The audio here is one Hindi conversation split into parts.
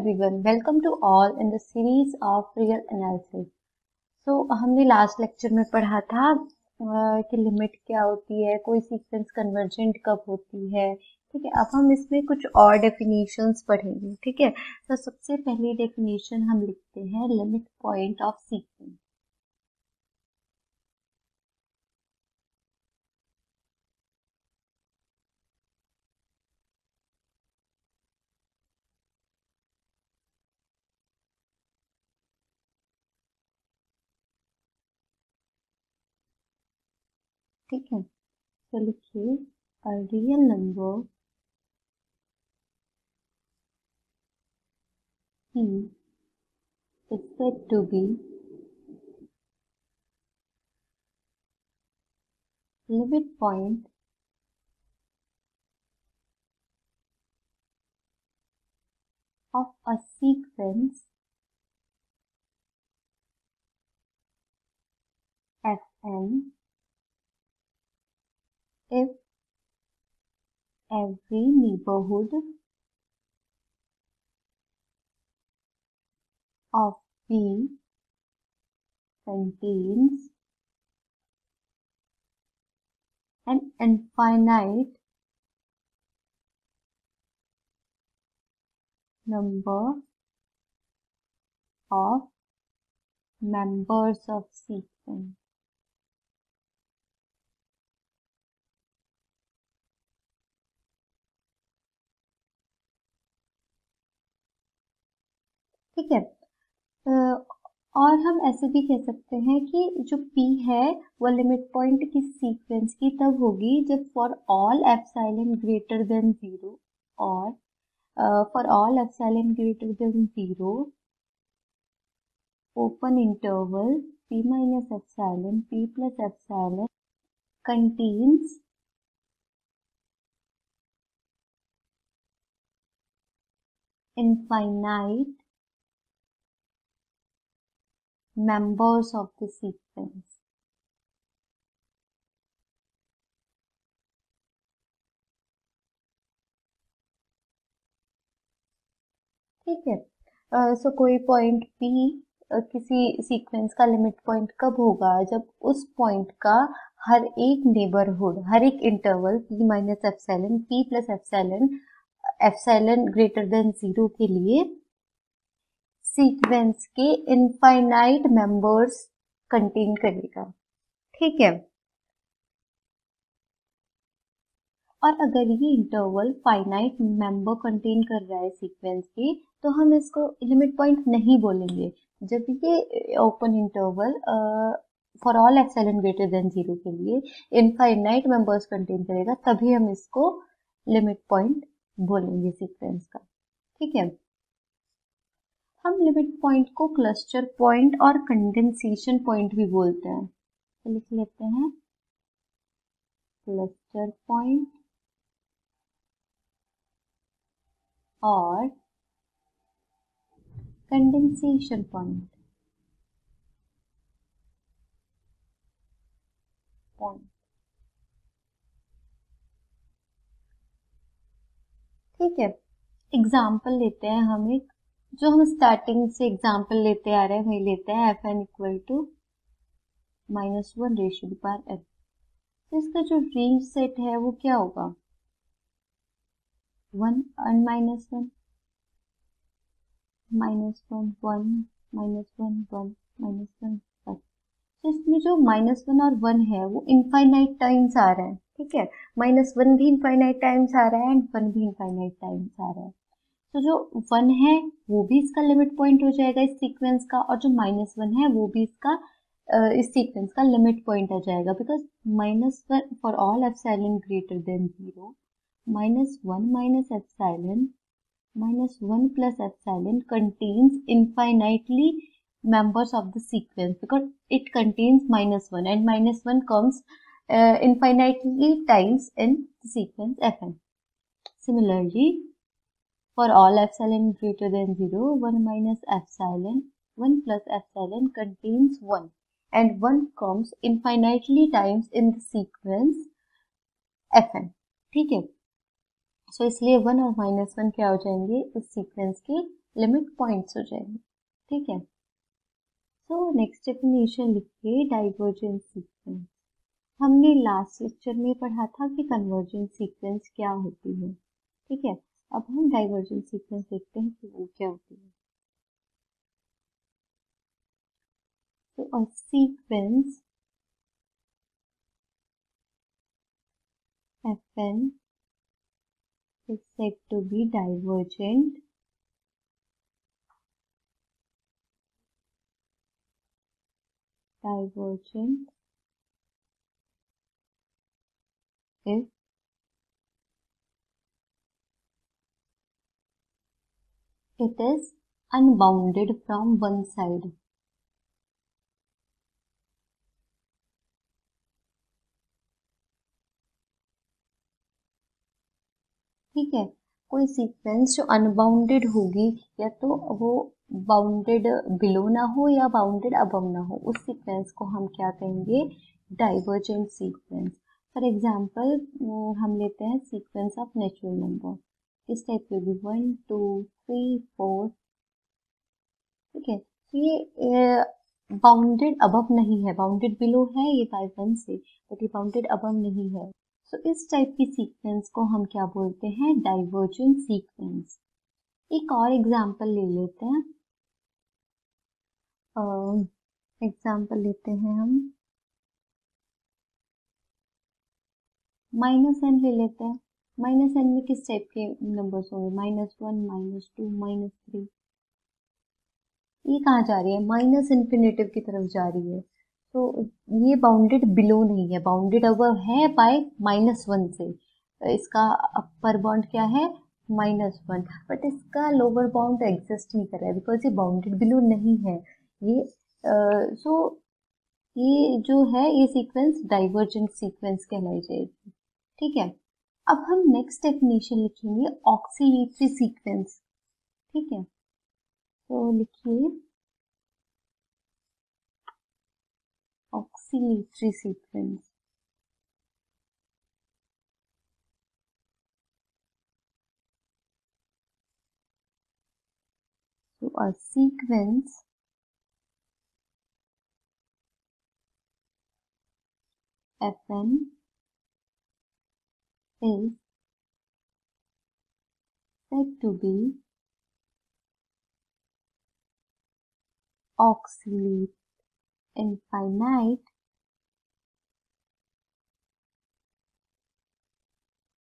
everyone, welcome to all in the series of real analysis. So हमने लास्ट लेक्चर में पढ़ा था कि लिमिट क्या होती है, कोई सीक्वेंस कन्वर्जेंट कब होती है. ठीक है, अब हम इसमें कुछ और डेफिनेशंस पढ़ेंगे. ठीक है, तो सबसे पहली डेफिनेशन हम लिखते हैं लिमिट पॉइंट ऑफ सीक्वेंस. ठीक है, तो लिखिए a real number p is said to be limit point of a sequence Fn if every neighborhood of P contains an infinite number of members of sequence. ठीक है, और हम ऐसे भी कह सकते हैं कि जो P है वो लिमिट पॉइंट किस सीक्वेंस की तब होगी जब for all epsilon greater than 0 और for all epsilon greater than 0 open interval P minus epsilon P plus epsilon contains infinite members of the sequence. ठीक है, सो कोई पॉइंट P किसी सीक्वेंस का लिमिट पॉइंट कब होगा जब उस पॉइंट का हर एक नेबरहुड, हर एक interval P minus epsilon P plus epsilon epsilon greater than 0 के लिए सीक्वेंस के इनफाइनाइट मेंबर्स कंटेन करेगा. ठीक है, और अगर ये इंटरवल फाइनाइट मेंबर कंटेन कर रहा है सीक्वेंस के तो हम इसको लिमिट पॉइंट नहीं बोलेंगे. जब ये open interval for all epsilon greater than 0 के लिए इनफाइनाइट मेंबर्स कंटेन करेगा तभी हम इसको लिमिट पॉइंट बोलेंगे सीक्वेंस का. ठीक है, हम लिमिट पॉइंट को क्लस्टर पॉइंट और कंडेंसेशन पॉइंट भी बोलते हैं. तो लिख लेते हैं क्लस्टर पॉइंट और कंडेंसेशन पॉइंट. ठीक है, एग्जाम्पल लेते हैं हम एक, जो हम स्टार्टिंग से एग्जाम्पल लेते आ रहे हैं वही लेते हैं Fn equal to -1 ratio to power f. तो इसका जो रेंज सेट है वो क्या होगा 1 and -1 -1 1 -1 1 -1 1. तो इसमें जो -1 और 1 है वो इनफाइनाइट टाइम्स आ रहा है. ठीक है, -1 भी इनफाइनाइट टाइम्स आ रहा है एंड 1 भी इनफाइनाइट टाइम्स आ रहा है. तो जो 1 है वो भी इसका लिमिट पॉइंट हो जाएगा इस सीक्वेंस का, और जो -1 है वो भी इसका इस सीक्वेंस का लिमिट पॉइंट आ जाएगा, because -1 for all epsilon greater than 0 -1 minus epsilon -1 plus epsilon contains infinitely members of the sequence because it contains -1 and -1 comes infinitely times in the sequence Fn. Similarly, for all epsilon greater than 0, 1 minus epsilon 1 plus epsilon contains 1 and 1 comes infinitely times in the sequence Fn. ठीक है, सो इसलिए 1 और -1 क्या हो जाएंगे इस सीक्वेंस के लिमिट पॉइंट्स हो जाएंगे, ठीक है। सो नेक्स्ट डेफिनेशन लिखिए डाइवर्जेंट सीक्वेंस। हमने लास्ट लेक्चर में पढ़ा था कि कन्वर्जेंट सीक्वेंस क्या होती है, ठीक है। अब हम डाइवर्जेंट सीक्वेंस देखते हैं कि वो क्या होती है। तो a sequence Fn is said to be divergent if it is unbounded from one side। ठीक है, कोई सीक्वेंस जो अनबाउंडेड होगी, या तो वो बाउंडेड बिलो ना हो या बाउंडेड अबव ना हो, उस सीक्वेंस को हम क्या कहेंगे, डाइवर्जेंट सीक्वेंस। फॉर एग्जांपल हम लेते हैं सीक्वेंस ऑफ नेचुरल नंबर, इस टाइप की होगी 1 2 3 4, ठीक है। तो ये बाउंडेड अबव नहीं है, बाउंडेड बिलो है ये बाय 1 से, बट ये बाउंडेड अबव नहीं है। सो इस टाइप की सीक्वेंस को हम क्या बोलते हैं, डाइवर्जेंट सीक्वेंस। एक और एग्जांपल ले लेते हैं, एग्जांपल लेते हैं हम -n ले लेते हैं। -n में किस टाइप के नंबर्स होंगे, -1 -2 -3। ये कहाँ जा रही है, माइनस इन्फिनेटिव की तरफ जा रही है। तो ये बाउंडेड बिलो नहीं है, बाउंडेड अबव है बाय -1 से। इसका अपर बाउंड क्या है, -1, बट इसका लोअर बाउंड एग्जिस्ट नहीं कर रहा है बिकॉज ये बाउंडेड बिलो नहीं है। ये सो ये जो है ये सीक्वेंस डाइवर्जेंट सीक्वेंस कहलाई जाएगी, ठीक है। अब हम नेक्स्ट डेफिनेशन लिखेंगे ऑक्सीलेटरी सीक्वेंस, ठीक है। तो लिखिए oscillatory sequence. So a sequence Fn is said to be oscillate infinite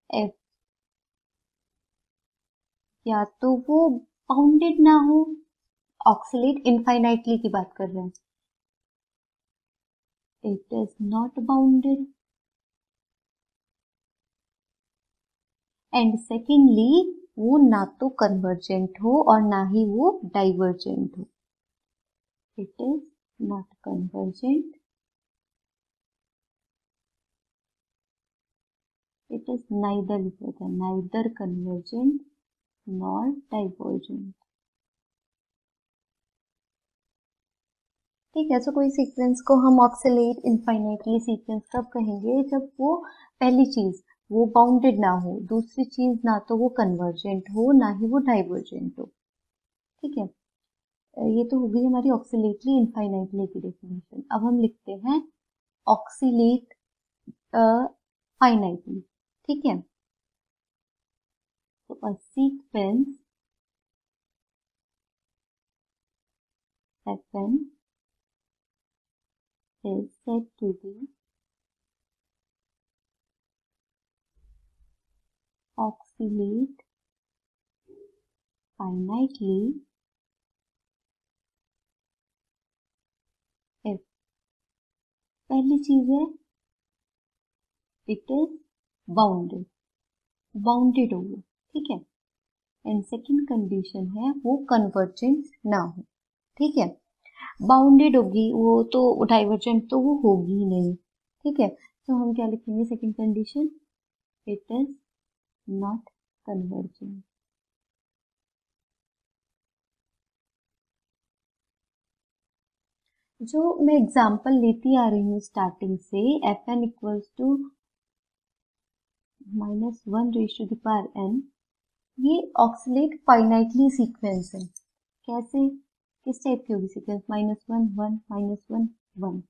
if या तो वो बाउंडेड ना हो, ऑक्सीलेट इनफाइनाइटली की बात कर रहे हैं, it is not bounded, and secondly वो ना तो कन्वर्जेंट हो और ना ही वो डाइवर्जेंट हो। It is not convergent, it is neither लिखा था, neither convergent nor divergent, ठीक है। सो कोई सीक्वेंस को हम ऑक्सीलेट इनफाइनाइटली सीक्वेंस कब कहेंगे, जब वो पहली चीज वो बाउंडेड ना हो, दूसरी चीज ना तो वो कन्वर्जेंट हो ना ही वो डाइवर्जेंट हो, ठीक है। ये तो हो गई हमारी ऑक्सीलेटली इनफाइनाइटली की डेफिनेशन। अब हम लिखते हैं ऑक्सीलेट फाइनाइटली, ठीक है। तो a sequence Fn is said to be oscillate finitely if पहली चीज है इट इज बाउंडेड, बाउंडेड हो, ठीक है। एंड सेकेंड कंडीशन है वो कन्वर्जेंट ना हो, ठीक है। बाउंडेड होगी वो तो डाइवर्जेंट तो वो होगी ही नहीं, ठीक है। तो हम क्या लिखेंगे second condition, it is not convergent. जो मैं एग्जांपल लेती आ रही हूँ स्टार्टिंग से, Fn equals to -1 raised to the power n, ये ऑक्सीलेट फाइनाइटली सीक्वेंस है, कैसे, किस टाइप की होगी सीक्वेंस, -1 1 -1 1।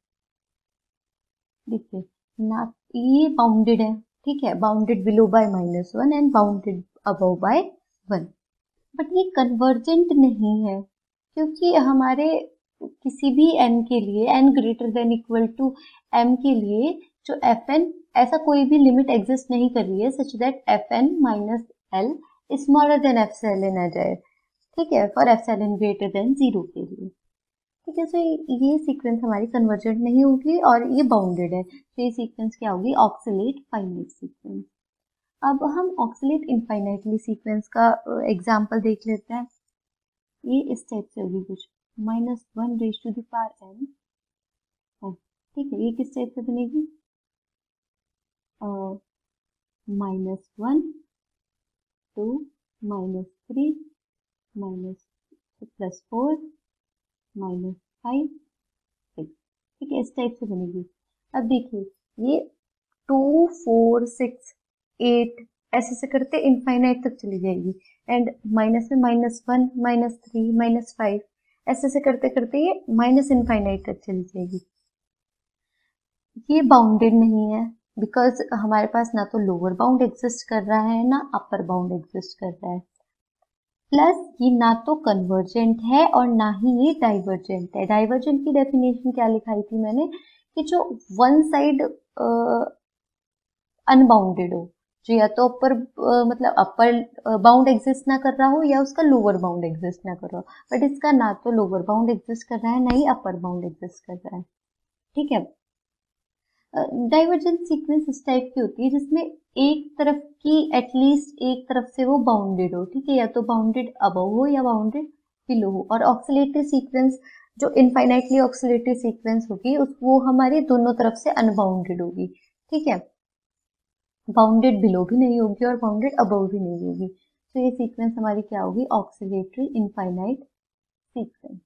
देखिए ना, ये बाउंडेड है, ठीक है, bounded below by -1 and bounded above by 1, but ये कन्वर्जेंट नहीं है, क्योंकि हमारे किसी भी n के लिए, n greater than equal to m के लिए जो fn, ऐसा कोई भी लिमिट एग्जिस्ट नहीं कर रही है such that fn minus l smaller than epsilon आ जाए, ठीक है, फॉर एप्सिलॉन ग्रेटर देन 0 के लिए, ठीक है। सो ये सीक्वेंस हमारी कन्वर्जेंट नहीं होगी और ये बाउंडेड है, तो ये सीक्वेंस क्या होगी, ऑक्सीलेट फाइनाइट सीक्वेंस। अब हम ऑक्सीलेट इनफाइनाइटली सीक्वेंस का एग्जांपल देख लेते हैं। ये इस टाइप से होगी कुछ, -1 raise to the power n, ठीक है, ये किस टाइप से बनेगी, -1 2 -3 +4 -5 6, ठीक है, इस टाइप से बनेगी। अब देखिए ये 2 4 6 8 ऐसे से करते इनफाइनाइट तक चली जाएगी, एंड माइनस में -1 -3 -5 ऐसे से करते करते ये माइनस इनफाइनाइट तक चली जाएगी। ये बाउंडेड नहीं है, बिकॉज हमारे पास ना तो लोअर बाउंड एग्जिस्ट कर रहा है ना अपर बाउंड एग्जिस्ट कर रहा है, प्लस ये ना तो कन्वर्जेंट है और ना ही ये डाइवर्जेंट है। डाइवर्जेंट की डेफिनेशन क्या लिखाई थी मैंने, कि जो वन साइड अनबाउंडेड हो, जो या तो अपर मतलब अपर बाउंड एग्जिस्ट ना कर रहा हो या उसका लोअर बाउंड एग्जिस्ट ना कर रहा हो, बट इसका ना तो लोअर बाउंड एग्जिस्ट कर रहा है ना ही अपर बाउंड एग्जिस्ट कर रहा है, ठीक है। डाइवर्जेंट सीक्वेंस इस टाइप की होती है जिसमें एक तरफ की एटलीस्ट एक तरफ से वो बाउंडेड हो, ठीक है, या तो बाउंडेड अबव हो या बाउंडेड बिलो हो। और ऑक्सीलेटरी सीक्वेंस, जो इनफाइनाइटली ऑक्सीलेटरी सीक्वेंस होगी उस वो हमारी दोनों तरफ से अनबाउंडेड होगी, ठीक है, बाउंडेड बिलो भी नहीं होगी और बाउंडेड अबव भी नहीं होगी। तो ये सीक्वेंस हमारी क्या होगी, ऑक्सीलेटरी इनफाइनाइट सीक्वेंस।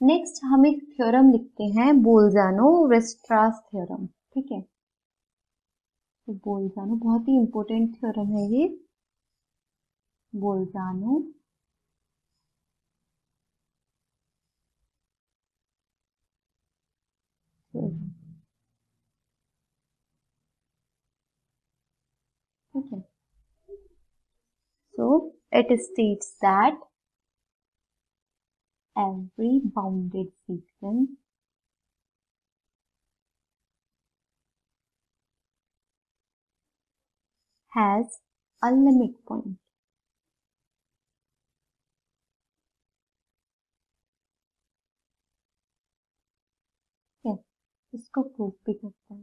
नेक्स्ट हम एक थ्योरम लिखते हैं, बोल्जानो-वेस्ट्रास थ्योरम, ठीक है। तो बोल्जानो बहुत ही इंपॉर्टेंट थ्योरम है ये, बोल्जानो थ्योरम, ठीक है। So it states that every bounded sequence has a limit point. Yes, इसको प्रूव भी करता है।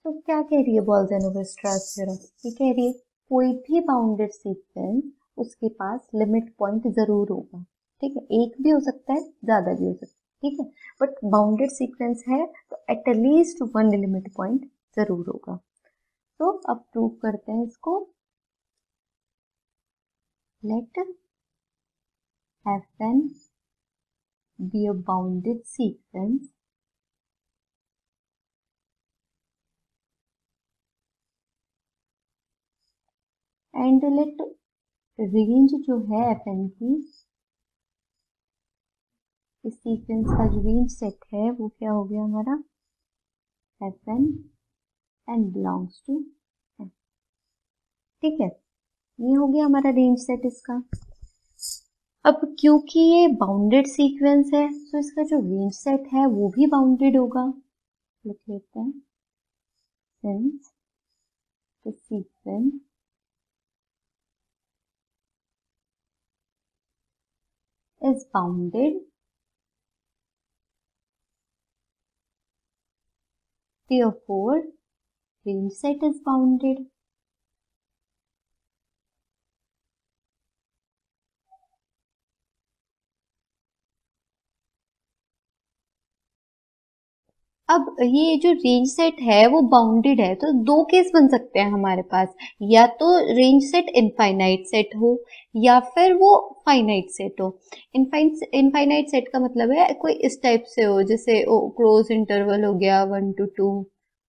तो क्या कह रही है बोल्जानो-वेस्ट्रास थ्योरम, ये कह रही है कोई भी बाउंडेड सीक्वेंस उसके पास लिमिट पॉइंट जरूर होगा, ठीक है, एक भी हो सकता है ज्यादा भी हो सकता है, ठीक है, बट बाउंडेड सीक्वेंस है तो एटलीस्ट वन लिमिट पॉइंट जरूर होगा। तो अब प्रूव करते हैं इसको। Let fn be a bounded sequence and let range जो है fn की, इस सीक्वेंस का जो रेंज सेट है वो क्या हो गया हमारा, fn and belongs to n, ठीक है, ये हो गया हमारा रेंज सेट इसका। अब क्योंकि ये बाउंडेड सीक्वेंस है तो इसका जो रेंज सेट है वो भी बाउंडेड होगा, लिख लेते हैं, since the sequence is bounded, therefore range set is bounded. अब ये जो रेंज सेट है वो बाउंडेड है, तो दो केस बन सकते हैं हमारे पास, या तो रेंज सेट इनफाइनाइट सेट हो या फिर वो फाइनाइट सेट हो। इनफाइनाइट सेट का मतलब है कोई इस टाइप से हो, जैसे क्लोज इंटरवल हो गया 1 to 2,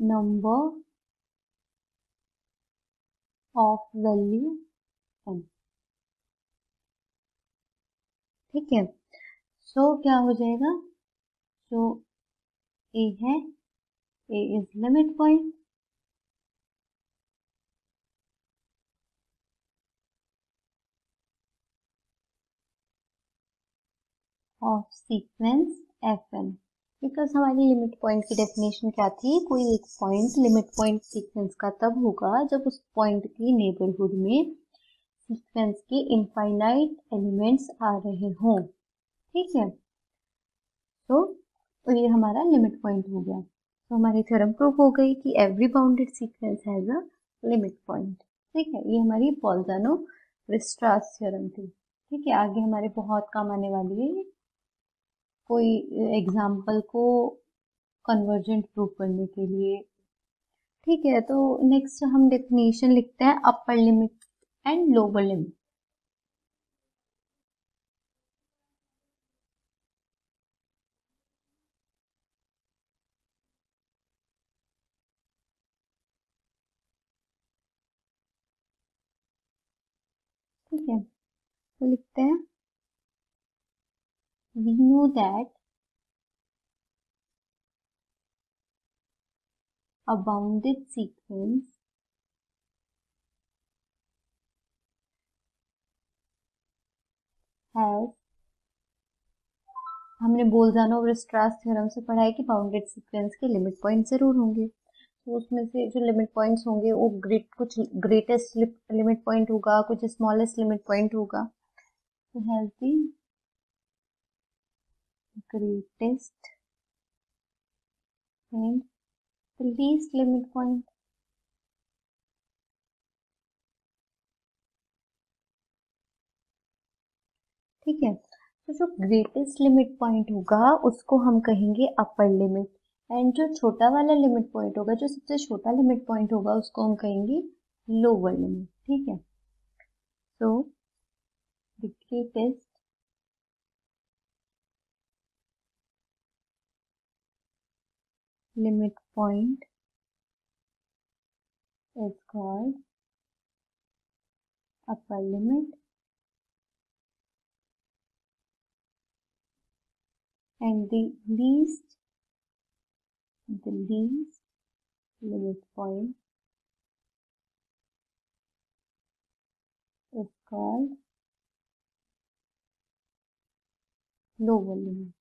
number of value n। ठीक है, सो क्या हो जाएगा, जो a है, a is limit point, of sequence fn। Because हमारी लिमिट पॉइंट की डेफिनेशन क्या थी, कोई एक पॉइंट लिमिट पॉइंट सीक्वेंस का तब होगा जब उस पॉइंट की नेबरहुड में सीक्वेंस के इनफाइनाइट एलिमेंट्स आ रहे हों। ठीक है, तो ये हमारा लिमिट पॉइंट हो गया। तो हमारी थ्योरम प्रूफ हो गई कि every bounded sequence has a limit point. ठीक है, ये हमारी बोल्जानो-वीयरस्ट्रास थ्योरम थी। ठीक है, आगे हमारे बहुत काम आने वाली है कोई एग्जाम्पल को कन्वर्जेंट प्रूफ करने के लिए। ठीक है, तो नेक्स्ट हम डेफिनेशन लिखते हैं upper limit and lower limit. ठीक है, तो लिखते हैं we know that a bounded sequence has, हमने बोल्जानो-वीयरस्ट्रास थ्योरम से पढ़ा है कि बाउंडेड सीक्वेंस के लिमिट पॉइंट जरूर होंगे। तो उसमें से जो लिमिट पॉइंट्स होंगे वो कुछ ग्रेटेस्ट लिमिट पॉइंट होगा, कुछ स्मॉलेस्ट लिमिट पॉइंट होगा। तो has the greatest and the least limit point. ठीक है, तो जो ग्रेटेस्ट लिमिट पॉइंट होगा उसको हम कहेंगे अपर लिमिट, एंड जो छोटा वाला लिमिट पॉइंट होगा, जो सबसे छोटा लिमिट पॉइंट होगा, उसको हम कहेंगे लोअर लिमिट। ठीक है, so the greatest limit point is called upper limit and the least limit point is called lower limit।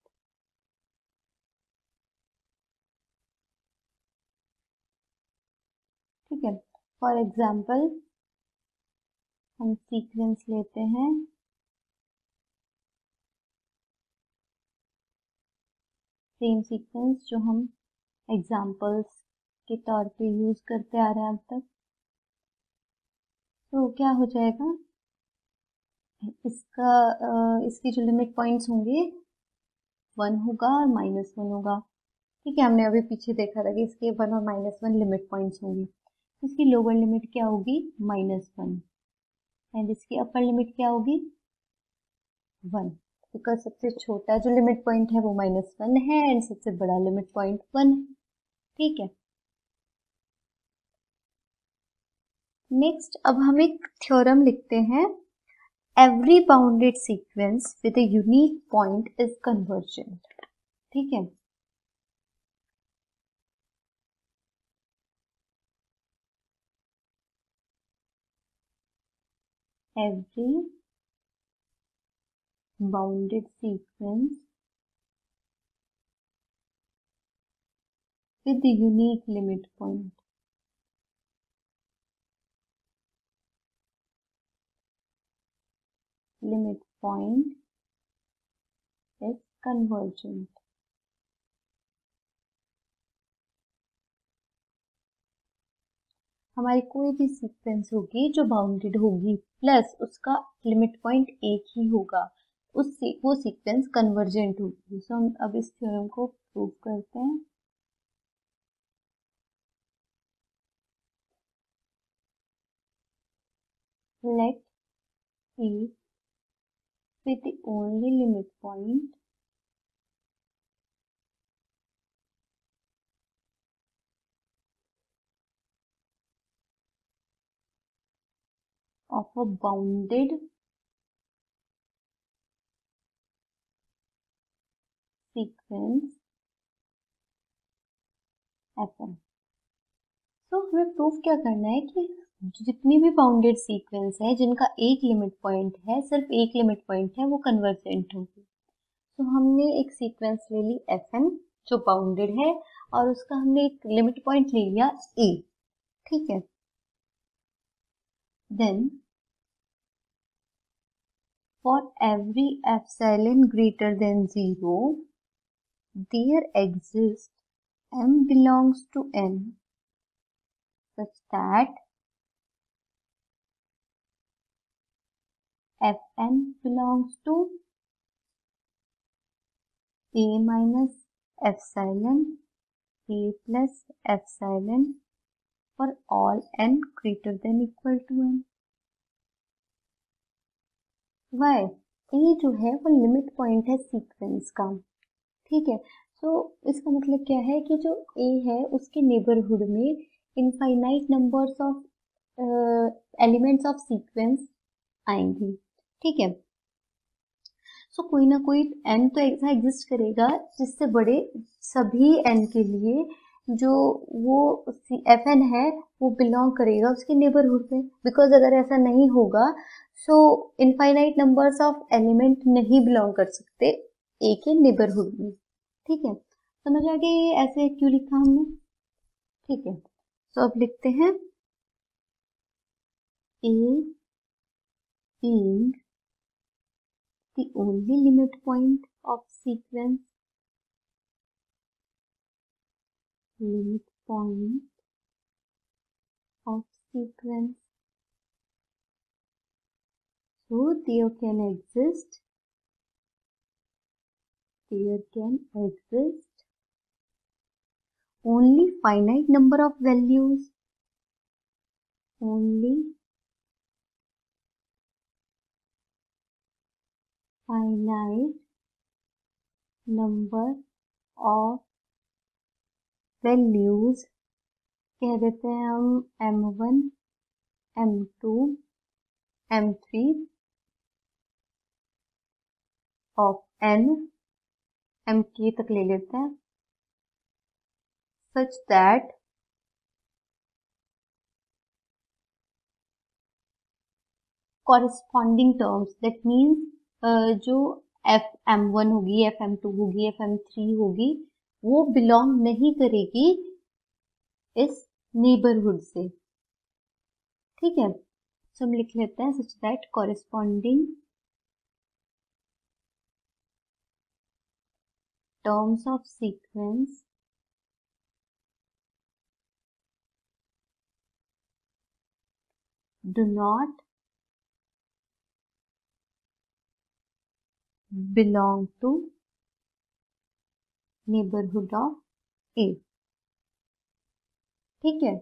ठीक है, फॉर एग्जाम्पल हम सीक्वेंस लेते हैं सेम सीक्वेंस जो हम एग्जाम्पल्स के तौर पे यूज करते आ रहे हैं अब तक। तो क्या हो जाएगा, इसकी जो लिमिट पॉइंट्स होंगे 1 होगा और -1 होगा। ठीक है, हमने अभी पीछे देखा था कि इसके 1 और -1 लिमिट पॉइंट्स होंगे। इसकी लोअर लिमिट क्या होगी, -1, एंड इसकी अपर लिमिट क्या होगी, 1, बिकॉज सबसे छोटा जो लिमिट पॉइंट है वो -1 है एंड सबसे बड़ा लिमिट पॉइंट 1 है। ठीक है, नेक्स्ट अब हम एक थ्योरम लिखते हैं, every bounded sequence with a unique point is convergent. ठीक है, every bounded sequence with the unique limit point is convergent। हमारी कोई भी सीक्वेंस होगी जो बाउंडेड होगी प्लस उसका लिमिट पॉइंट एक ही होगा, वो सीक्वेंस कन्वर्जेंट होगी। सो हम अब इस थ्योरम को प्रूव करते हैं। Let E with the only limit point of a bounded sequence fn। तो हमें प्रूफ क्या करना है कि जितनी भी बाउंडेड सीक्वेंस है जिनका एक लिमिट पॉइंट है, सिर्फ एक लिमिट पॉइंट है, वो कन्वर्जेंट होगी। तो हमने एक सीक्वेंस ले ली fn जो बाउंडेड है और उसका हमने एक लिमिट पॉइंट ले लिया a, ठीक है। Then for every epsilon greater than 0 there exists m belongs to n such that fn belongs to a minus epsilon a plus epsilon for all n greater than equal to n। why? a जो है वो लिमिट पॉइंट है सीक्वेंस का, ठीक है। तो इसका मतलब क्या है कि जो a है उसके नेबरहुड में infinite numbers of elements of sequence आएंगी, ठीक है। सो कोई ना कोई n तो ऐसा एग्जिस्ट करेगा जिससे बड़े सभी n के लिए जो वो fn है वो बिलोंग करेगा उसके नेबरहुड में। बिकॉज अगर ऐसा नहीं होगा सो इनफाइनाइट नंबर्स ऑफ एलिमेंट नहीं बिलोंग कर सकते a के नेबरहुड में, ठीक है। समझ आ गया ये ऐसे क्यों लिखा हमने, ठीक है। तो अब लिखते हैं a being the only limit point of sequence, limit point of sequence, so there can exist only finite number of values, only finite number of values, कह देते हैं हम m1 m2 m3 of n, mk तक ले लेते हैं, such that corresponding terms, that means जो fm1 होगी fm2 होगी fm3 होगी वो बिलोंग नहीं करेगी इस नेबरहुड से, ठीक है। तो हम लिख लेते हैं such that corresponding terms of sequence do not belong to neighborhood of A, ठीक है।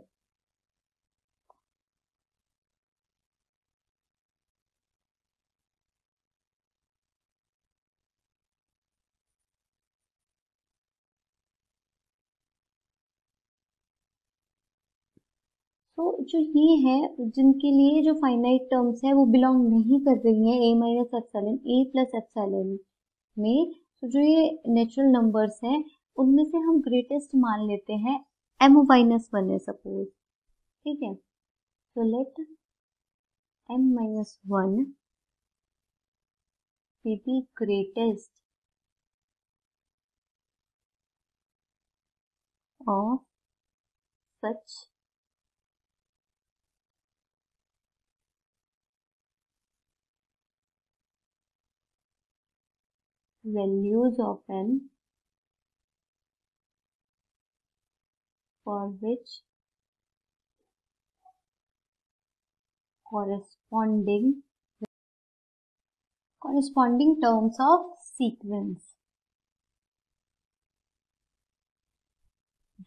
तो जो ये है जिनके लिए जो फाइनाइट टर्म्स है वो बिलोंग नहीं कर रही हैं a minus epsilon a plus epsilon में, तो जो ये नेचुरल नंबर्स हैं उनमें से हम ग्रेटेस्ट मान लेते हैं m माइनस 1 है सपोज, ठीक है। तो let m minus 1 be the greatest of such values of n for which corresponding terms of sequence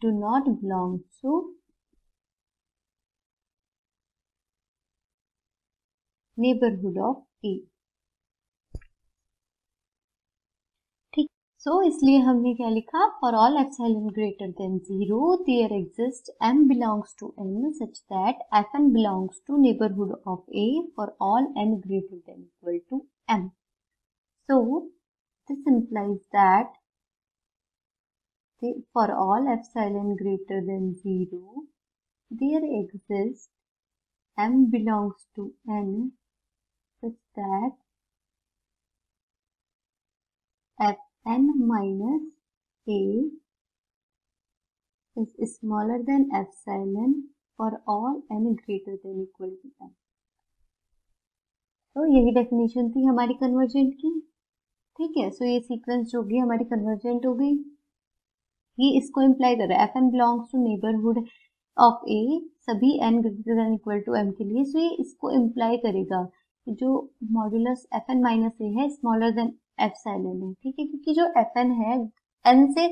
do not belong to neighborhood of A, ठीक। इसलिए हमने क्या लिखा, for all epsilon greater than 0 there exist m belongs to n such that fn belongs to neighbourhood of a for all n greater than equal to m. So this implies that for all epsilon greater than 0 there exists m belongs to n such that fn minus a is smaller than epsilon for all n greater than equal to m. तो यही डेफिनेशन थी हमारी कन्वर्जेंट की. ठीक है, सो ये सीक्वेंस जो भी हमारी कन्वर्जेंट हो गई. ये इसको इम्प्लाई कर रहा है, fn belongs to neighbourhood of a सभी n greater than equal to m के लिए. सो ये इसको इम्प्लाई करेगा कि जो मॉड्यूलस fn माइनस a है स्मॉलर देन एप्सिलॉन है. ठीक है, क्योंकि जो fn है n से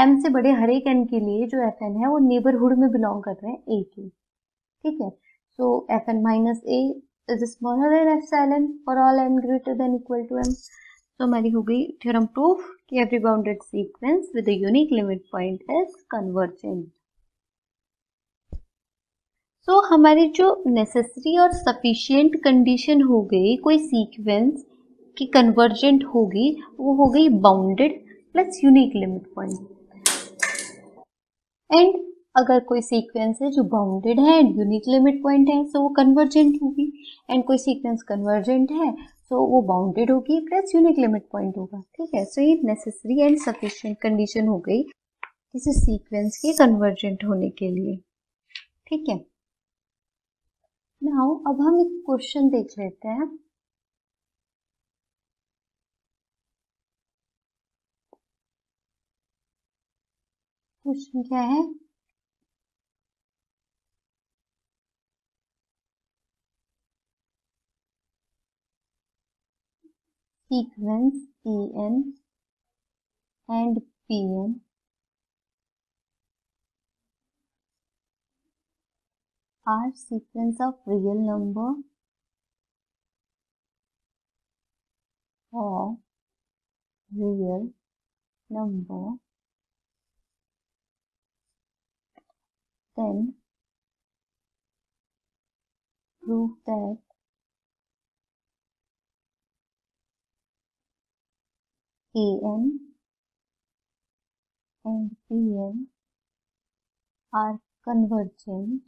m से बड़े हर एक n के लिए जो fn है वो नेबरहुड में बिलोंग कर रहे हैं a के. ठीक है, so fn minus a is smaller than epsilon for all n greater than equal to m. तो हमारी हो गई थ्योरम प्रूफ कि every bounded sequence with a unique limit point is convergent. So हमारी जो नेसेसरी और सफिशिएंट कंडीशन हो गई कोई सीक्वेंस की कन्वर्जेंट होगी, वो हो गई bounded plus unique limit point. And अगर कोई सीक्वेंस है जो बाउंडेड है एंड यूनिक लिमिट पॉइंट है तो वो कन्वर्जेंट होगी. एंड कोई सीक्वेंस कन्वर्जेंट है तो वो बाउंडेड होगी प्लस यूनिक लिमिट पॉइंट होगा. ठीक है, सो ये नेसेसरी एंड सफिशिएंट कंडीशन हो गई किसी सीक्वेंस के कन्वर्जेंट होने के लिए. ठीक है, नाउ अब हम एक क्वेश्चन देख लेते हैं. क्वेश्चन क्या है, sequence an and bn are sequence of real number or real number, then prove that an and bn are convergent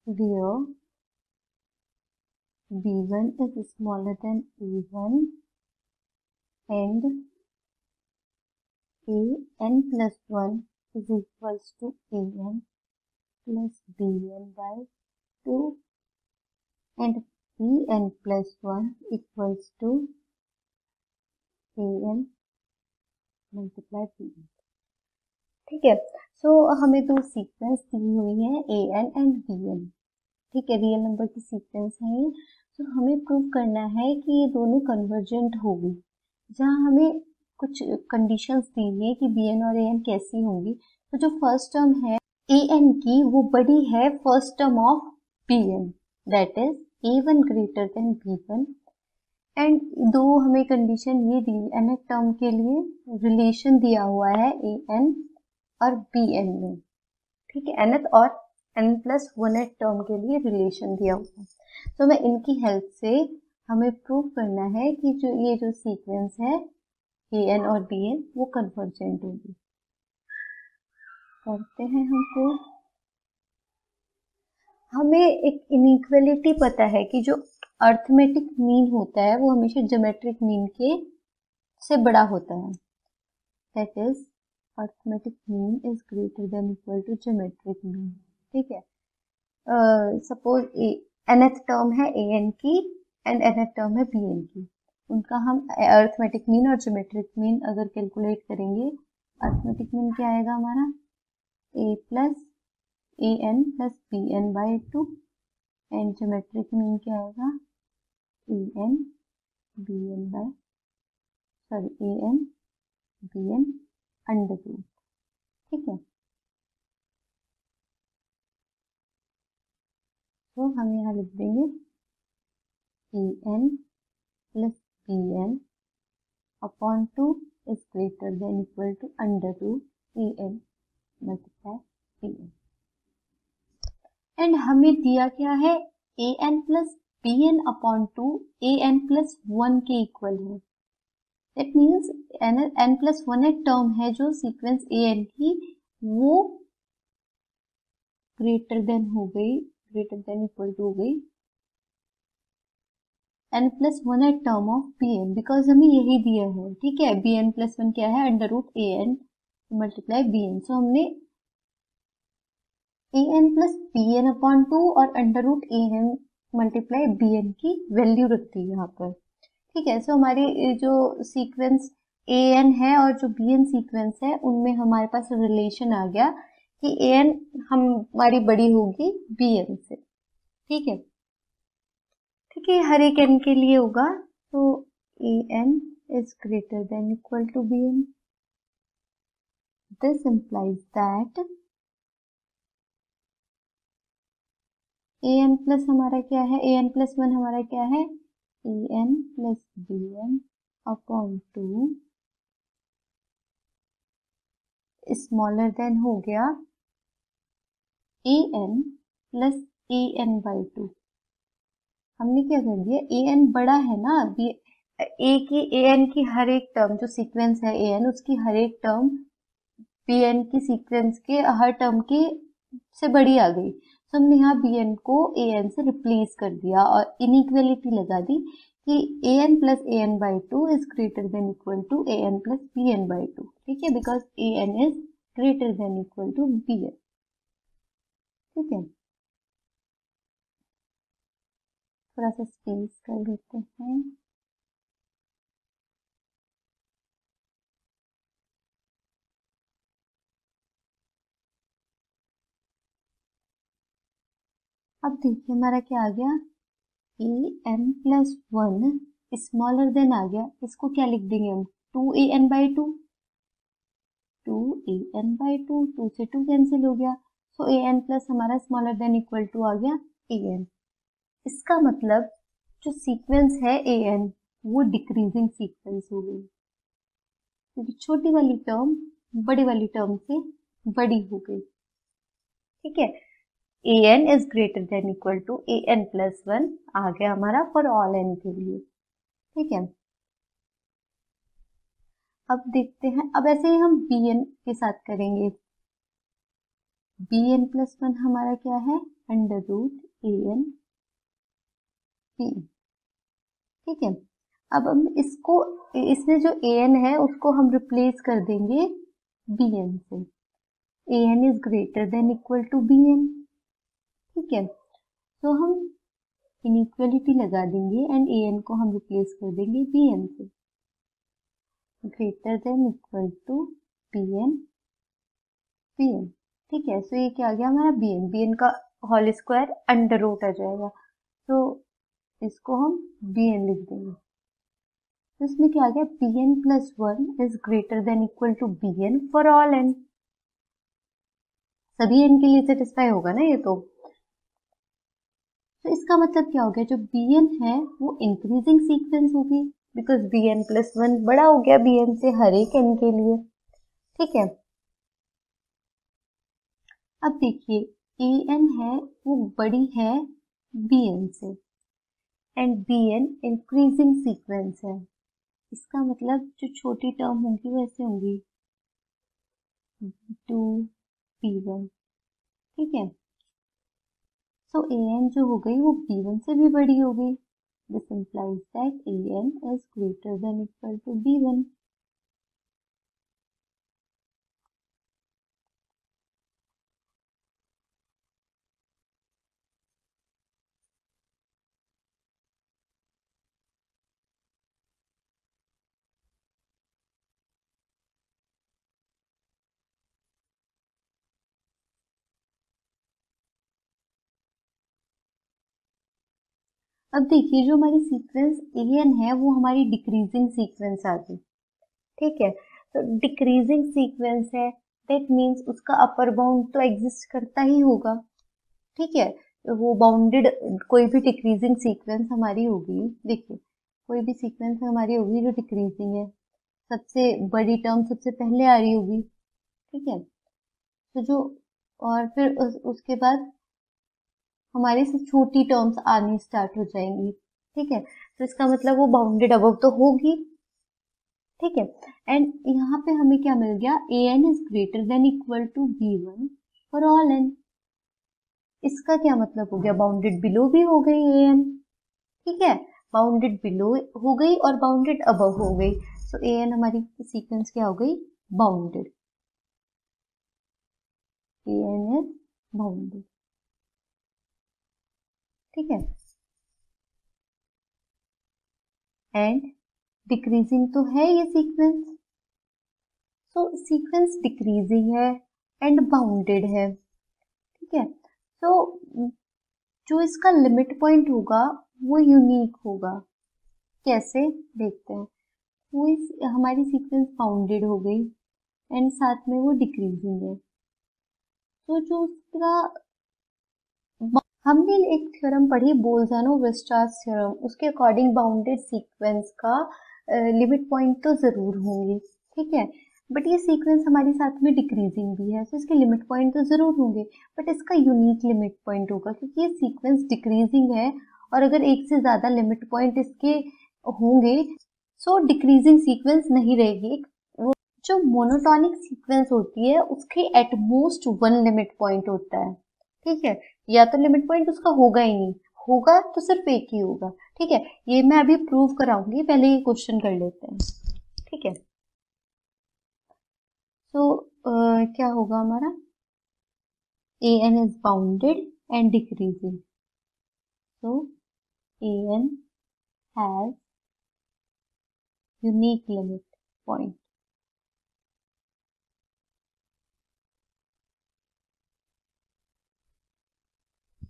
where b1 is smaller than a1 and an plus 1 is equals to an plus bn by 2 and bn plus 1 equals to an multiply bn. ठीक है, सो हमें दो सीक्वेंस दी हुई है an एंड bn. ठीक है, रियल नंबर की सीक्वेंस है ये. तो हमें प्रूव करना है कि ये दोनों कन्वर्जेंट होगी. जहाँ हमें कुछ कंडीशंस दी हुई है कि bn और an कैसी होंगी. तो जो फर्स्ट टर्म है an की वो बड़ी है first term of bn, that is a1 greater than b1. And दो हमें कंडीशन ये दी nth टर्म के लिए रिलेशन दिया हुआ है an और bn में. ठीक है, nth और n प्लस 1th टर्म के लिए रिलेशन दिया हुआ है. तो मैं इनकी हेल्प से हमें प्रूव करना है कि ये जो सीक्वेंस है an और bn वो कन्वर्जेंट होगी. करते हैं हमको. हमें एक इनइक्वालिटी पता है कि जो अर्थमेटिक मीन होता है वो हमेशा ज्योमेट्रिक मीन के से बड़ा होता है. That is arithmetic mean is greater than equal to geometric mean. ठीक है, सपोज nth टर्म है an की एंड nth टर्म है bn की. उनका हम अर्थमेटिक मीन और ज्योमेट्रिक मीन अगर कैलकुलेट करेंगे, अर्थमेटिक मीन क्या आएगा हमारा a plus an plus bn by 2 and geometric mean क्या आएगा an bn by an bn under root. ठीक है, तो हम यहाँ लिख देंगे an plus bn upon 2 is greater than equal to under root an multiply bn। And हमें दिया क्या है, an plus bn upon 2 an plus 1 के इक्वल है। दैट मीन्स n प्लस 1 एक टर्म है जो सीक्वेंस an की वो ग्रेटर देन हो गई, ग्रेटर देन इक्वल टू हो गई n प्लस 1 एट टर्म ऑफ bn, बिकॉज हमें यही दिया है। ठीक है, bn प्लस 1 क्या है, under root an multiply bn। So हमने an प्लस bn अपॉन 2 और under root an multiply bn की वैल्यू रख दी यहाँ पर। ठीक है, सो हमारी जो सीक्वेंस an है और जो bn सीक्वेंस है उनमें हमारे पास रिलेशन आ गया कि an हमारी बड़ी होगी bn से। ठीक है, ठीक है, हर एक n के लिए होगा। तो an is greater than equal to bn. This implies that an plus हमारा क्या है, an प्लस 1 हमारा क्या है, an plus bn upon 2 smaller than हो गया an प्लस an बाई 2। हमने क्या कर दिया, an बड़ा है ना, an की हर एक टर्म जो सीक्वेंस है an उसकी हर एक टर्म bn की सीक्वेंस के हर टर्म की से बड़ी आ गई। तो हमने यहाँ bn को an से रिप्लेस कर दिया और इनइक्वालिटी लगा दी कि an plus an by 2 is greater than equal to an plus bn by 2। ठीक है, because an is greater than equal to bn। ठीक है, थोड़ा सा स्पेस कर लेते हैं। अब देखिए हमारा क्या आ गया, an प्लस 1 स्मॉलर देन आ गया। इसको क्या लिख देंगे हम, 2an बाई 2, 2an बाई 2, 2 से 2 कैंसिल हो गया। सो an प्लस हमारा स्मॉलर देन इक्वल टू आ गया an। इसका मतलब जो सीक्वेंस है an वो डिक्रीजिंग सीक्वेंस हो गई, क्योंकि छोटी वाली टर्म बड़ी वाली टर्म से बड़ी हो गई। ठीक है, an is greater than equal to an plus 1 आ गया हमारा फॉर ऑल n के लिए। ठीक है, अब देखते हैं, अब ऐसे ही हम bn के साथ करेंगे। bn प्लस 1 हमारा क्या है, अंडर रूट an bn। ठीक है, अब हम इसको, इसमें जो an है उसको हम रिप्लेस कर देंगे bn से। an is greater than equal to bn। ठीक है, तो हम इनइक्वालिटी लगा देंगे एंड an को हम रिप्लेस कर देंगे bn से। Greater than equal to bn bn। ठीक है, सो ये क्या आ गया हमारा bn का होल स्क्वायर अंडर रूट आ जाएगा, तो इसको हम bn लिख देंगे। तो इसमें क्या आ गया, bn plus 1 is greater than equal to bn for all n। सभी n के लिए सेटिस्फाई होगा ना ये तो इसका मतलब क्या हो गया, जो bn है वो इंक्रीजिंग सीक्वेंस होगी, बिकॉज bn प्लस 1 बड़ा हो गया bn से हर एक n के लिए। ठीक है, अब देखिए an है वो बड़ी है bn से एंड bn इंक्रीजिंग सीक्वेंस है। इसका मतलब जो छोटी टर्म होंगी वो ऐसे होंगी 2b1। ठीक है, सो an जो हो गई वो b1 से भी बड़ी हो गई। This implies that an is greater than equal to b1। अब देखिए जो हमारी सीक्वेंस an है वो हमारी डिक्रीजिंग सीक्वेंस आ गई। ठीक है, तो डिक्रीजिंग सीक्वेंस है दैट मीन्स उसका अपर बाउंड तो एग्जिस्ट करता ही होगा। ठीक है, वो बाउंडेड कोई भी डिक्रीजिंग सीक्वेंस हमारी होगी, देखिए कोई भी सीक्वेंस हमारी होगी जो डिक्रीजिंग है, सबसे बड़ी टर्म सबसे पहले आ रही होगी, ठीक है। तो जो और फिर उसके बाद हमारी से छोटी टर्म्स आनी स्टार्ट हो जाएंगी, ठीक है। तो इसका मतलब वो बाउंडेड अबव तो होगी, ठीक है। एंड यहाँ पे हमें क्या मिल गया, a N is greater than equal to b one for all n. इसका क्या मतलब हो गया, बाउंडेड बिलो भी हो गई ए एन, ठीक है। बाउंडेड बिलो हो गई और बाउंडेड अबव हो गई। सो ए एन हमारी सीक्वेंस क्या हो गई, bounded, A N is bounded, ठीक है। एंड डिक्रीजिंग तो है ये सीक्वेंस, सो सीक्वेंस डिक्रीजिंग है एंड बाउंडेड है, ठीक है। सो जो इसका लिमिट पॉइंट होगा वो यूनिक होगा, कैसे देखते हैं। वो इस हमारी सीक्वेंस बाउंडेड हो गई एंड साथ में वो डिक्रीजिंग है, तो जो उसका हमने एक थ्योरम पढ़ी बोल्जानो-वीरस्ट्रास थ्योरम, उसके अकॉर्डिंग बाउंडेड सीक्वेंस का लिमिट पॉइंट तो जरूर होंगे, ठीक है। बट ये सीक्वेंस हमारे साथ में डिक्रीजिंग भी है, तो इसके लिमिट पॉइंट तो जरूर होंगे, बट इसका यूनिक लिमिट पॉइंट होगा क्योंकि ये सीक्वेंस डिक्रीजिंग है, और अगर एक से ज्यादा लिमिट पॉइंट इसके होंगे सो डिक्रीजिंग सीक्वेंस नहीं रहेगी। वो जो मोनोटॉनिक सीक्वेंस होती है उसके एटमोस्ट वन लिमिट पॉइंट होता है, ठीक है। या तो लिमिट पॉइंट उसका होगा ही नहीं, होगा तो सिर्फ एक ही होगा, ठीक है। ये मैं अभी प्रूव कराऊंगी, पहले ये क्वेश्चन कर लेते हैं, ठीक है। तो क्या होगा हमारा, a N is bounded and decreasing, so a n has unique limit point,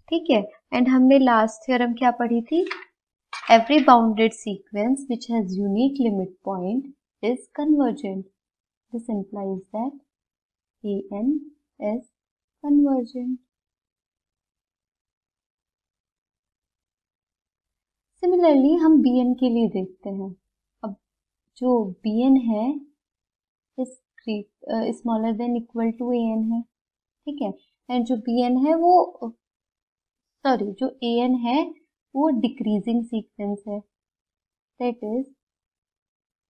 ठीक है। एंड हमने लास्ट थ्योरम क्या पढ़ी थी, every bounded sequence which has unique limit point is convergent. This implies that an is convergent. Similarly हम bn के लिए देखते हैं। अब जो bn है is smaller than equal to an है, ठीक है। एंड जो bn है वो जो an है वो डिक्रीजिंग सीक्वेंस है, that is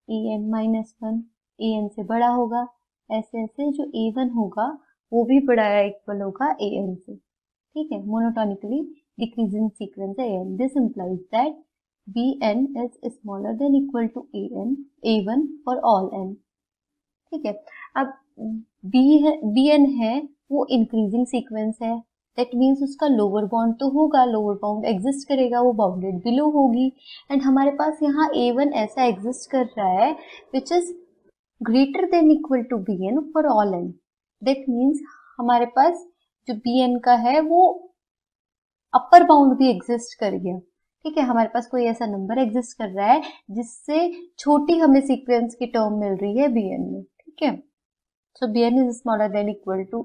an minus one, an से बड़ा होगा, ऐसे ऐसे जो a1 होगा वो भी बड़ा या इक्वल होगा an से, ठीक है। मोनोटोनिकली डिक्रीजिंग सीक्वेंस है an। This implies that bn is smaller than equal to a1 for all n, ठीक है। अब bn है वो इंक्रीजिंग सीक्वेंस है, दैट मीन्स उसका लोअर बाउंड तो होगा, लोअर बाउंड एग्जिस्ट करेगा, वो बाउंडेड बिलो होगी। एंड हमारे पास यहाँ a1 ऐसा एग्जिस्ट कर रहा है which is greater than equal to bn for all n, that means हमारे पास जो bn का है वो अपर बाउंड भी एग्जिस्ट कर गया, ठीक है। हमारे पास कोई ऐसा नंबर एग्जिस्ट कर रहा है जिससे छोटी हमें सीक्वेंस की टर्म मिल रही है bn में, ठीक है। So bn is smaller than equal to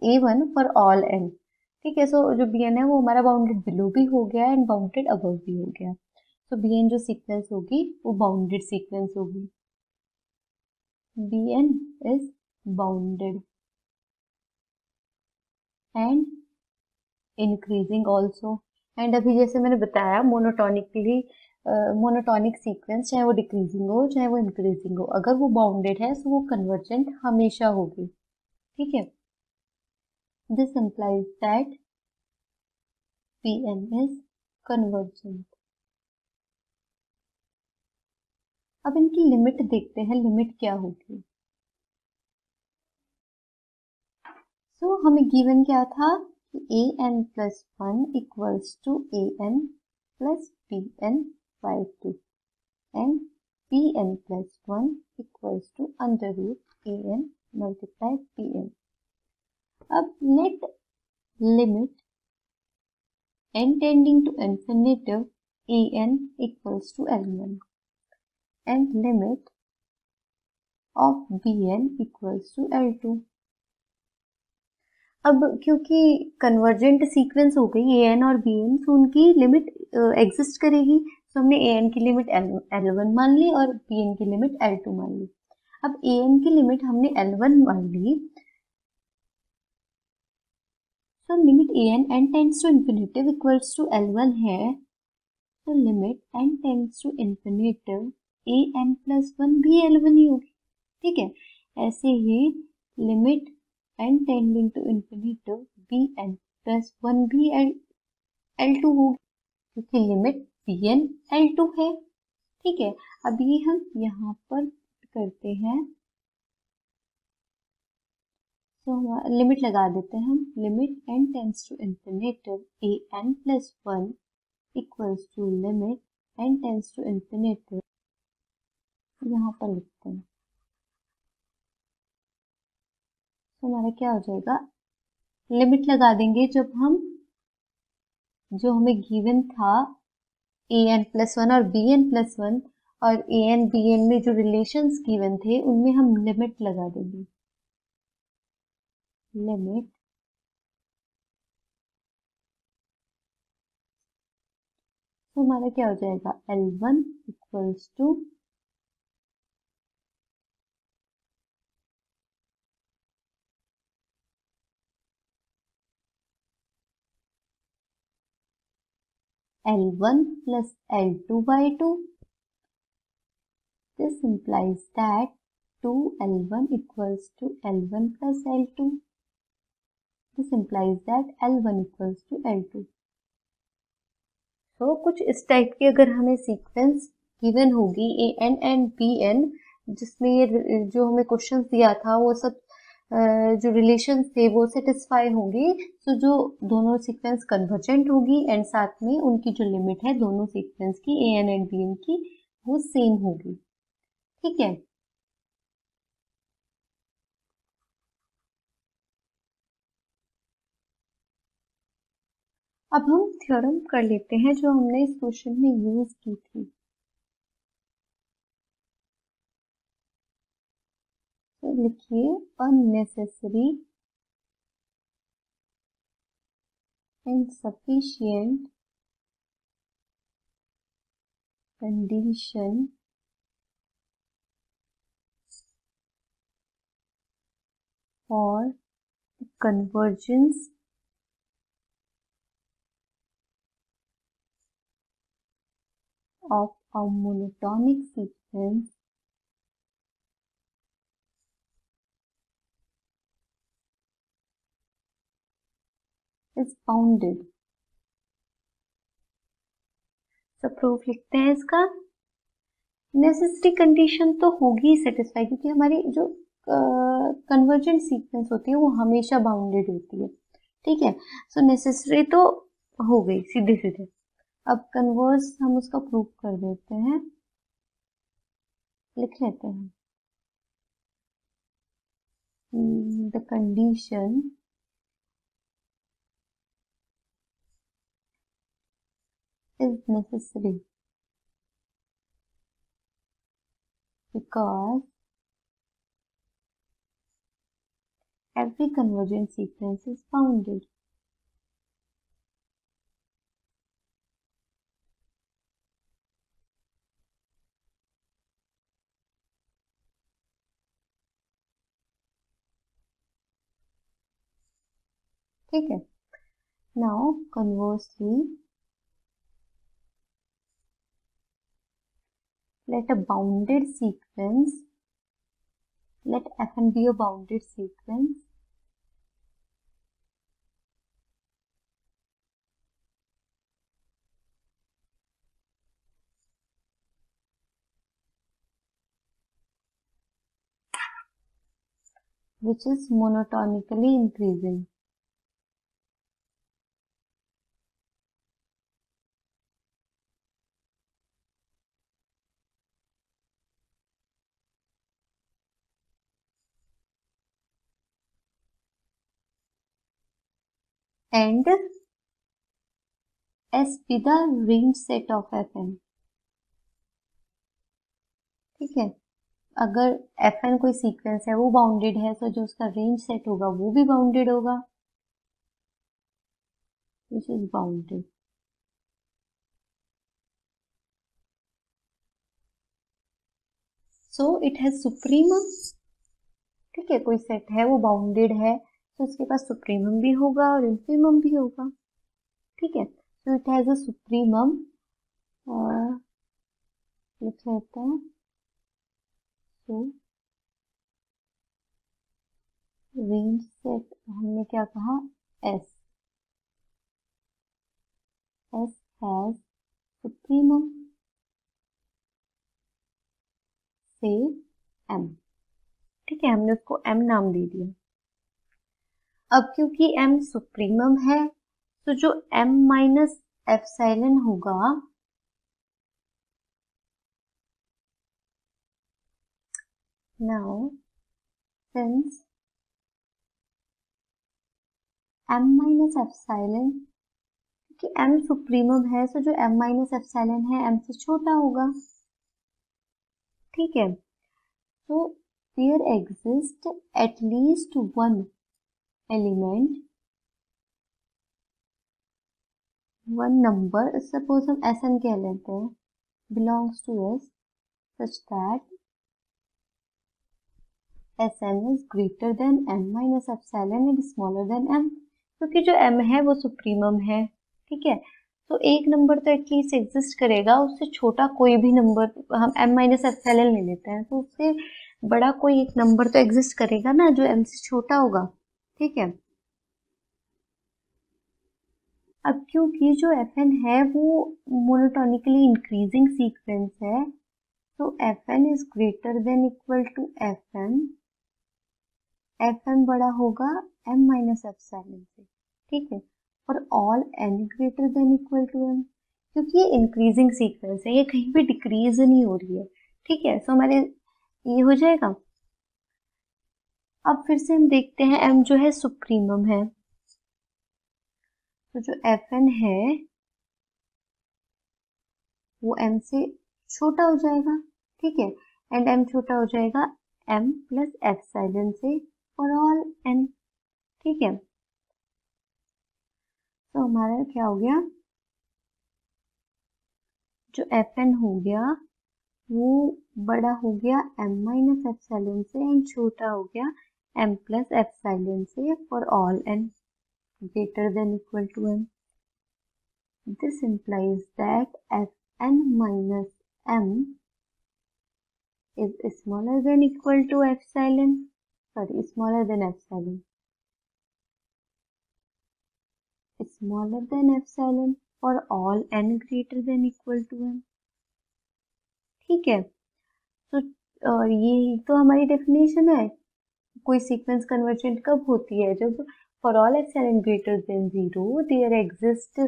a1 for all n, ठीक है। सो जो bn है वो हमारा बाउंडेड बिलो भी हो गया एंड बाउंडेड अबव भी हो गया। सो bn जो सीक्वेंस होगी वो बाउंडेड सीक्वेंस होगी, bn is bounded and increasing also। And अभी जैसे मैंने बताया मोनोटॉनिक सीक्वेंस चाहे वो डिक्रीजिंग हो चाहे वो इंक्रीजिंग हो, अगर वो बाउंडेड है तो वो कन्वर्जेंट हमेशा होगी, ठीक है। This implies that Pn is convergent। अब इनकी लिमिट देखते हैं, लिमिट क्या होगी। सो हमें गिवन क्या था कि an plus one equals to an plus bn by two and bn plus one equals to under root an multiply bn। अब let limit n tending to infinitive an equals to L1 and limit of bn equals to L2। अब क्योंकि कन्वर्जेंट सीक्वेंस हो गई ए एन और बी एन, तो उनकी लिमिट एग्जिस्ट करेगी। तो हमने ए एन की लिमिट एल वन मान ली और बी एन की लिमिट एल टू मान ली। अब ए एन की लिमिट हमने एल वन मान ली, तो limit A N N tends to infinitive equals to L one है, तो limit N tends to infinitive A N plus one भी एल वन ही होगी। ठीक है, ऐसे ही limit n tending to infinitive b n plus one भी एल टू होगी, क्योंकि limit b n l two है। ठीक है, अब ये हम यहाँ पर करते हैं, तो लिमिट लगा देते हैं हम। Limit N tends to infinitive A N plus one equals to limit N tends to infinitive, यहाँ पर लिखते हैं, तो हमारा क्या हो जाएगा, लिमिट लगा देंगे जब हम, जो हमें गिवन था ए एन प्लस वन और बी एन प्लस वन, और ए एन बी एन में जो रिलेशंस गिवन थे उनमें हम लिमिट लगा देंगे। लिमिट तो हमारा क्या हो जाएगा, L one equals to L1 plus L2 by 2. This implies that 2L1 equals to L1 plus L2. This implies that L1 equals to L2. तो कुछ इस टाइप की अगर हमें सीक्वेंस गिवन होगी A N and B N, जिसमें ये जो हमें क्वेश्चन दिया था वो सब जो रिलेशन थे वो सेटिस्फाई होंगे, तो जो दोनों सीक्वेंस कन्वर्जेंट होगी एंड साथ में उनकी जो लिमिट है दोनों सीक्वेंस की A N and B N की वो सेम होगी। ठीक है, अब हम थ्योरम कर लेते हैं जो हमने इस क्वेश्चन में यूज की थी। तो लिखिए, unnecessary insufficient condition for convergence of a monotonic sequence is bounded। तो प्रूफ लिखते हैं इसका। नेसेसरी कंडीशन तो होगी सेटिस्फाई, क्योंकि हमारी जो कन्वर्जेंट सीक्वेंस होती है वो हमेशा बाउंडेड होती है। ठीक है, सो नेसेसरी तो हो गई सीधे सीधे। अब कन्वर्स हम उसका प्रूफ कर देते हैं, लिख लेते हैं। The condition is necessary because every convergent sequence is bounded। ठीक है, now conversely let a bounded sequence, let Fn be a bounded sequence which is monotonically increasing। and S be the range set of Fn। ठीक है, अगर Fn कोई सीक्वेंस है वो बाउंडेड है, तो जो उसका रेंज सेट होगा वो भी बाउंडेड होगा। which is bounded. So it has supremum. ठीक है, कोई सेट है वो बाउंडेड है तो उसके पास सुप्रीमम भी होगा और इन्फीमम भी होगा. ठीक है, so it has a supremum. लिख लेते हैं. so रेंज सेट हमने क्या कहा, S has supremum से M. ठीक है, हमने उसको M नाम दे दिया. अब क्योंकि M सुप्रीमम है तो जो M माइनस एप्सिलॉन होगा now since M minus epsilon, क्योंकि M सुप्रीमम है तो जो M माइनस एप्सिलॉन है M से छोटा होगा. ठीक है, so there exists at least one element, one number, suppose हम Sn कह लेते हैं, belongs to S such that Sn is greater than M minus epsilon and smaller than M. क्योंकि जो M है वो सुप्रीमम है. ठीक है, तो एक नंबर तो एटलीस्ट एग्जिस्ट करेगा, उससे छोटा कोई भी नंबर, हम M माइनस एप्सिलॉन ले लेते हैं तो उससे बड़ा कोई एक नंबर तो एग्जिस्ट करेगा ना जो M से छोटा होगा. ठीक है, अब क्योंकि जो Fn है वो मोनोटोनिकली इंक्रीजिंग सीक्वेंस है तो Fn is greater than equal to Fm. Fm बड़ा होगा M माइनस एप्सिलॉन से. ठीक है, और all n greater than equal to M, क्योंकि ये इंक्रीजिंग सीक्वेंस है, ये कहीं भी डिक्रीज नहीं हो रही है. ठीक है, सो हमारे ये हो जाएगा. अब फिर से हम देखते हैं M जो है सुप्रीमम है तो जो Fn है वो M से छोटा हो जाएगा. ठीक है, एंड M छोटा हो जाएगा M प्लस एप्सिलॉन से फॉर ऑल n. ठीक है, तो हमारा क्या हो गया, जो Fn हो गया वो बड़ा हो गया M माइनस एप्सिलॉन से एंड छोटा हो गया M प्लस एप्सिलॉन से for all n greater than equal to M. This implies that Fn minus M is smaller than equal to epsilon, smaller than epsilon, smaller than epsilon for all n greater than equal to M. ठीक है, तो ये तो हमारी डेफिनेशन है. कोई सीक्वेंस कन्वर्जेंट कब होती है, जब for all epsilon greater than 0 there exists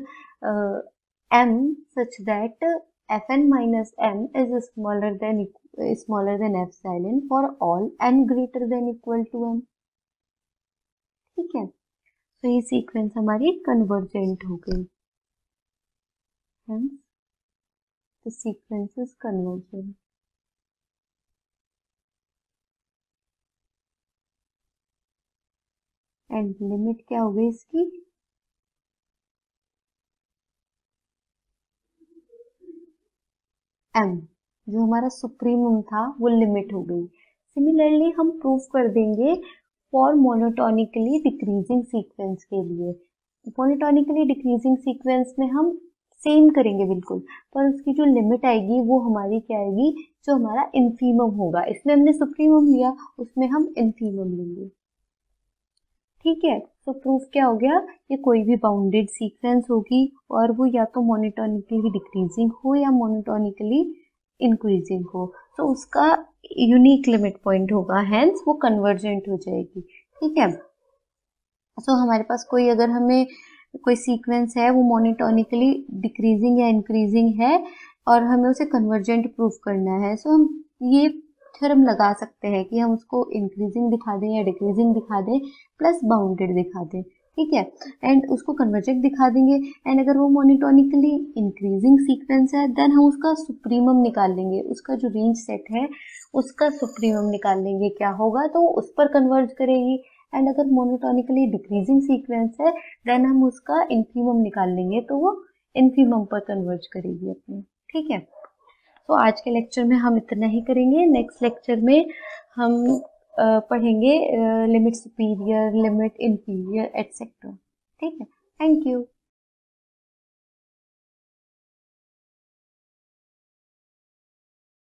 M such that Fn minus M is smaller than epsilon for all n greater than equal to M. ठीक है, तो ये सीक्वेंस हमारी कन्वर्जेंट हो गई. Hence the sequence is convergent. And limit क्या हो गई इसकी, M जो हमारा सुप्रीमम था वो लिमिट हो गई. सिमिलरली हम प्रूव कर देंगे फॉर मोनोटोनिकली डिक्रीजिंग सीक्वेंस के लिए. मोनोटोनिकली डिक्रीजिंग सीक्वेंस में हम सेम करेंगे बिल्कुल, पर उसकी जो लिमिट आएगी वो हमारी क्या आएगी, जो हमारा इन्फीमम होगा. इसमें हमने सुप्रीमम लिया, उसमें हम इन्फीमम लेंगे. ठीक है, तो प्रूफ क्या हो गया, ये कोई भी बाउंडेड सीक्वेंस होगी और वो या तो मोनोटोनिकली डिक्रीजिंग हो या मोनोटोनिकली इंक्रीजिंग हो, तो उसका यूनिक लिमिट पॉइंट होगा, हेंस वो कन्वर्जेंट हो जाएगी. ठीक है, सो हमारे पास कोई, अगर हमें कोई सीक्वेंस है वो मोनोटोनिकली डिक्रीजिंग या इंक्रीजिंग है और हमें उसे कन्वर्जेंट प्रूफ करना है, सो हम ये थ्योरम लगा सकते हैं कि हम उसको इंक्रीजिंग दिखा दें या डिक्रीजिंग दिखा दें प्लस बाउंडेड दिखा दें. ठीक है, एंड उसको कन्वर्जेंट दिखा देंगे. एंड अगर वो मोनोटोनिकली इंक्रीजिंग सीक्वेंस है देन हम उसका सुप्रीमम निकाल लेंगे, उसका जो रेंज सेट है उसका सुप्रीमम निकाल लेंगे क्या होगा, तो उस पर कन्वर्ज करेगी. एंड अगर मोनोटोनिकली डिक्रीजिंग सीक्वेंस है देन हम उसका इन्फीमम निकाल लेंगे, तो वो इन्फीमम पर कन्वर्ज करेगी अपने। ठीक है, तो आज के लेक्चर में हम इतना ही करेंगे। नेक्स्ट लेक्चर में हम पढ़ेंगे limit superior, limit inferior etcetera. ठीक है, थैंक यू।